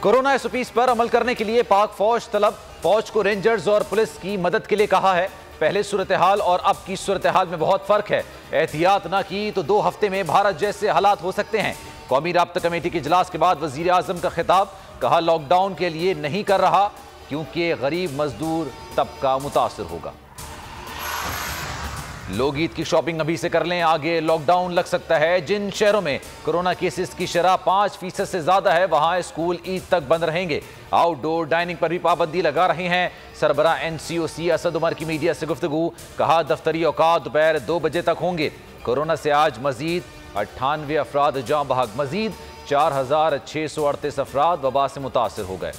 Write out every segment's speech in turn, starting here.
Corona SOPs पर अमल करने के लिए पाक फौज तलब। फौज को रेंजर्स और पुलिस की मदद के लिए कहा है। पहले सूरत हाल और अब की सूरत हाल में बहुत फर्क है। एहतियात ना की तो 2 हफ्ते में भारत जैसे हालात हो सकते हैं। कौमी राब्ता कमेटी के इजलास के बाद वजीर आजम का खिताब, कहा लॉकडाउन के लिए नहीं कर रहा क्योंकि गरीब मजदूर तबका मुतासर होगा। लोग ईद की शॉपिंग अभी से कर लें, आगे लॉकडाउन लग सकता है। जिन शहरों में कोरोना केसेस की शरह 5% से ज्यादा है वहां स्कूल ईद तक बंद रहेंगे। आउटडोर डाइनिंग पर भी पाबंदी लगा रहे हैं सरबराह एनसीओसी असद उमर की मीडिया से गुफ्तगू, कहा दफ्तरी औकात दोपहर 2 बजे तक होंगे। कोरोना से आज मजीद 98 अफराद जाँ बहक, मजीद 4638 अफराद वबा से मुतासर हो गए।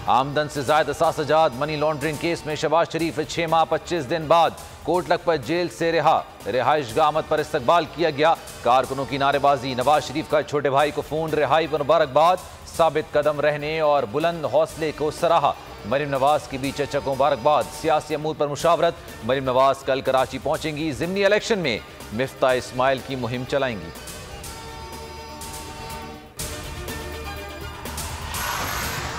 आमदन से जायद असासजात मनी लॉन्ड्रिंग केस में शहबाज शरीफ 6 माह 25 दिन बाद कोट लखपत जेल से रिहाइश गाह आमद पर इस्तकबाल किया गया। कारकुनों की नारेबाजी, नवाज शरीफ का छोटे भाई को फोन, रिहाई पर मुबारकबाद, साबित कदम रहने और बुलंद हौसले को सराहा। मरीम नवाज की भी चर्चा को मुबारकबाद, सियासी अमूर पर मुशावरत। मरीम नवाज कल कराची पहुंचेंगी, जिमनी इलेक्शन में मिफ्ता इस्माइल की मुहिम चलाएंगी।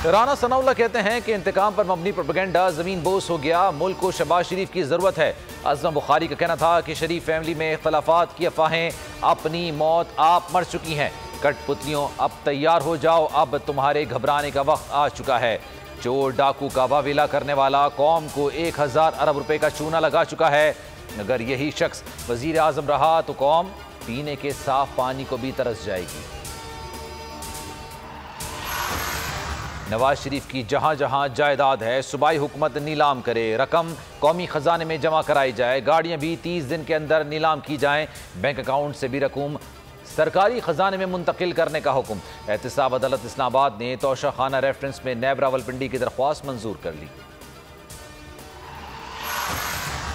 राना सनाउल्लाह कहते हैं कि इंतकाम पर मबनी प्रोपेगेंडा जमीन बोस हो गया, मुल्क को शहबाज शरीफ की जरूरत है। अज़म बुखारी का कहना था कि शरीफ फैमिली में इख्तलाफात की अफवाहें, अपनी मौत आप मर चुकी हैं। कठपुतलियों अब तैयार हो जाओ, अब तुम्हारे घबराने का वक्त आ चुका है। चोर डाकू का वावेला करने वाला कौम को 1000 अरब रुपए का चूना लगा चुका है। अगर यही शख्स वजीर आजम रहा तो कौम पीने के साफ पानी को भी तरस जाएगी। नवाज शरीफ की जहां जहां जायदाद है सूबाई हुकूमत नीलाम करे, रकम कौमी खजाने में जमा कराई जाए, गाड़ियां भी 30 दिन के अंदर नीलाम की जाएं, बैंक अकाउंट से भी रकूम सरकारी खजाने में मुंतकिल करने का हुक्म। एहतसाब अदालत इस्लामाबाद ने तोशा खाना रेफरेंस में नैब रावलपिंडी की दरख्वास्त मंजूर कर ली।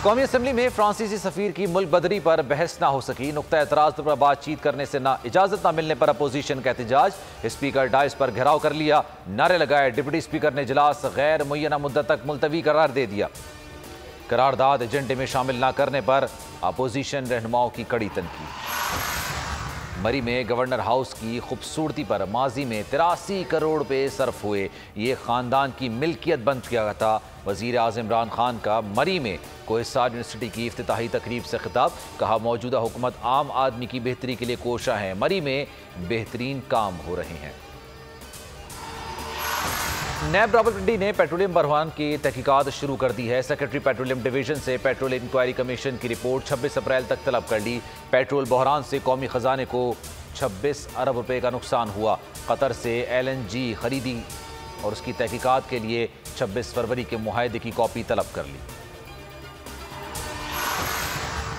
कौमी असम्बली में फ्रांसीसी सफीर की मुल्क बदरी पर बहस ना हो सकी। नुक्ता एतराज पर बातचीत करने से इजाजत ना मिलने पर अपोजिशन का एहतजाज, स्पीकर डाइस पर घेराव कर लिया, नारे लगाए। डिप्टी स्पीकर ने इजलास गैर मुय्यना मुद्दत तक मुलतवी करार दे दिया। करारदाद एजेंडे में शामिल ना करने पर अपोजिशन रहनुमाओं की कड़ी तनकीद। मरी में गवर्नर हाउस की खूबसूरती पर माजी में 83 करोड़ रुपए सर्फ हुए। ये खानदान की मिल्कियत बन गया था। वजीर आज़म इमरान खान का मरी में कोहिस्तान यूनिवर्सिटी की इफ्तिताही तकरीब से खिताब, कहा मौजूदा हुकूमत आम आदमी की बेहतरी के लिए कोशा है, मरी में बेहतरीन काम हो रहे हैं। नैब रावलपिंडी ने पेट्रोलियम बहरान की तहकीकात शुरू कर दी है। सेक्रेटरी पेट्रोलियम डिवीजन से पेट्रोल इंक्वायरी कमीशन की रिपोर्ट 26 अप्रैल तक तलब कर ली। पेट्रोल बहरान से कौमी खजाने को 26 अरब रुपए का नुकसान हुआ। कतर से LNG खरीदी और उसकी तहकीकात के लिए 26 फरवरी के मुआहदे की कॉपी तलब कर ली।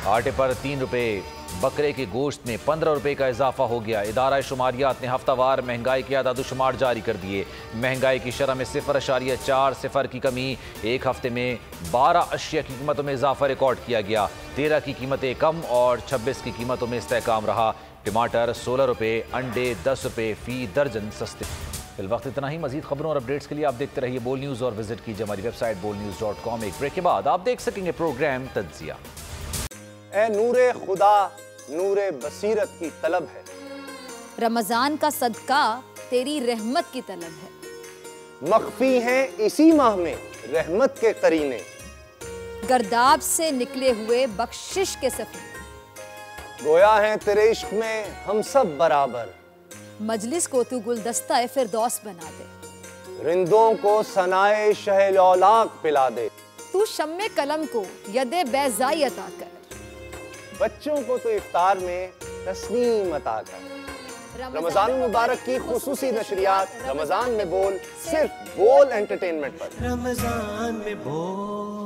आटे पर 3 रुपए, बकरे के गोश्त में 15 रुपए का इजाफा हो गया। इदारा शुमारियात ने हफ्तावार महंगाई के आदादुशुमार जारी कर दिए। महंगाई की शरह में 0.4 सिफर की कमी। एक हफ्ते में 12 अशिया की कीमतों में इजाफा रिकॉर्ड किया गया। 13 की कीमतें कम और 26 की कीमतों में इस्तेहकाम रहा। टमाटर 16 रुपए, अंडे 10 रुपए फी दर्जन सस्ते। फिल वक्त इतना ही। मजीद खबरों और अपडेट्स के लिए आप देखते रहिए बोल न्यूज़ और विजिट कीजिए हमारी वेबसाइट bolnews.com। एक ब्रेक के बाद आप देख सकेंगे प्रोग्राम तज्जिया। ए नूरे खुदा नूरे बसीरत की तलब है, रमजान का सदका तेरी रहमत की तलब है। मख्फी हैं इसी माह में रहमत के करीने, गर्दाब से निकले हुए बख्शिश के सफीर, गोया हैं तेरे इश्क में हम सब बराबर, मजलिस को तू गुलदस्ता फिरदौस बना दे, रिंदों को सनाए शहलौलाक पिला दे, तू शम्मे कलम को यदे बैज़ाई अता कर, बच्चों को तो इफ्तार में तस्नीम अता कर। रमजान मुबारक की खुसूसी नशरियात रमजान में बोल, सिर्फ बोल एंटरटेनमेंट पर। रमजान में बोल।